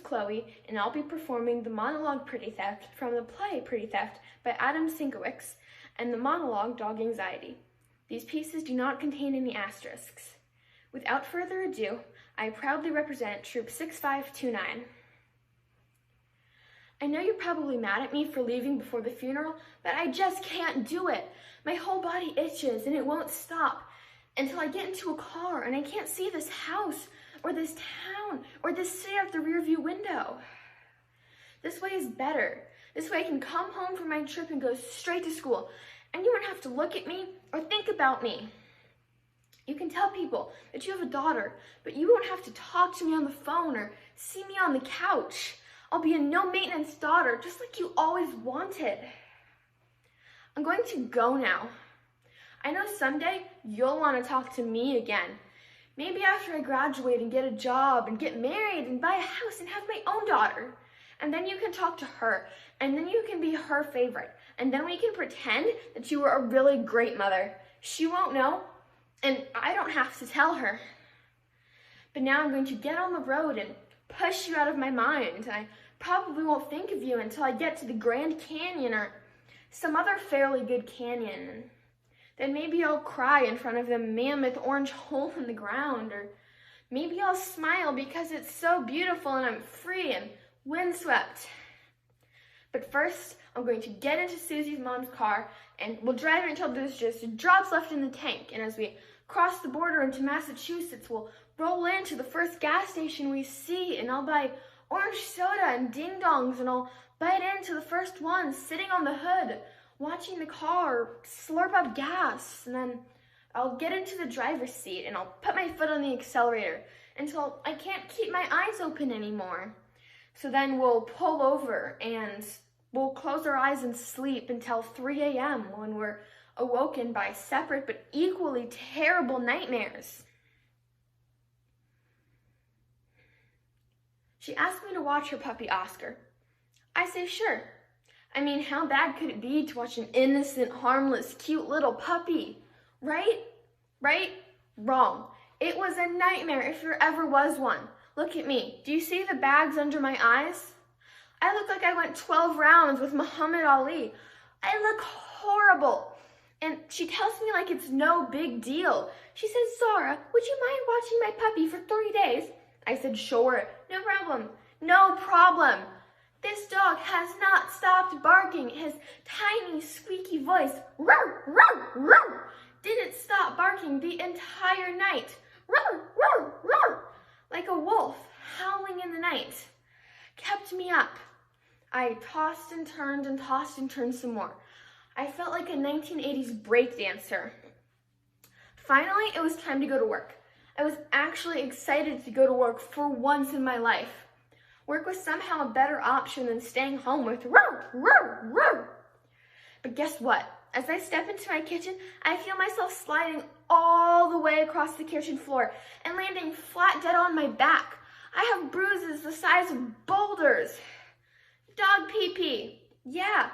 Chloe, and I'll be performing the monologue Pretty Theft from the play Pretty Theft by Adam Sienkiewicz and the monologue Dog Anxiety. These pieces do not contain any asterisks. Without further ado, I proudly represent Troupe 6529. I know you're probably mad at me for leaving before the funeral, but I just can't do it. My whole body itches and it won't stop until I get into a car and I can't see this house or this town or this city out the rearview window. This way is better. This way I can come home from my trip and go straight to school, and you won't have to look at me or think about me. You can tell people that you have a daughter, but you won't have to talk to me on the phone or see me on the couch. I'll be a no-maintenance daughter, just like you always wanted. I'm going to go now. I know someday you'll want to talk to me again. Maybe after I graduate and get a job and get married and buy a house and have my own daughter. And then you can talk to her, and then you can be her favorite. And then we can pretend that you were a really great mother. She won't know, and I don't have to tell her. But now I'm going to get on the road and push you out of my mind, and I probably won't think of you until I get to the Grand Canyon or some other fairly good canyon. And then maybe I'll cry in front of the mammoth orange hole in the ground, or maybe I'll smile because it's so beautiful and I'm free and windswept. But first, I'm going to get into Susie's mom's car and we'll drive it until there's just drops left in the tank. And as we cross the border into Massachusetts, we'll roll into the first gas station we see, and I'll buy orange soda and ding-dongs, and I'll bite into the first one sitting on the hood, watching the car slurp up gas. And then I'll get into the driver's seat and I'll put my foot on the accelerator until I can't keep my eyes open anymore. So then we'll pull over and we'll close our eyes and sleep until 3 a.m. when we're awoken by separate but equally terrible nightmares. She asked me to watch her puppy Oscar. I say sure. I mean, how bad could it be to watch an innocent, harmless, cute little puppy? Right? Right? Wrong. It was a nightmare if there ever was one. Look at me. Do you see the bags under my eyes? I look like I went 12 rounds with Muhammad Ali. I look horrible. And she tells me like it's no big deal. She says, Zara, would you mind watching my puppy for 3 days? I said, sure, no problem. No problem. This dog has not stopped barking. His tiny, squeaky voice, roar, roar, roar, didn't stop barking the entire night. Roar, roar, roar, like a wolf howling in the night. Kept me up. I tossed and turned some more. I felt like a 1980s breakdancer. Finally, it was time to go to work. I was actually excited to go to work for once in my life. Work was somehow a better option than staying home with roar, roar, roar. But guess what? As I step into my kitchen, I feel myself sliding all the way across the kitchen floor and landing flat dead on my back. I have bruises the size of boulders. Dog pee-pee. Yeah.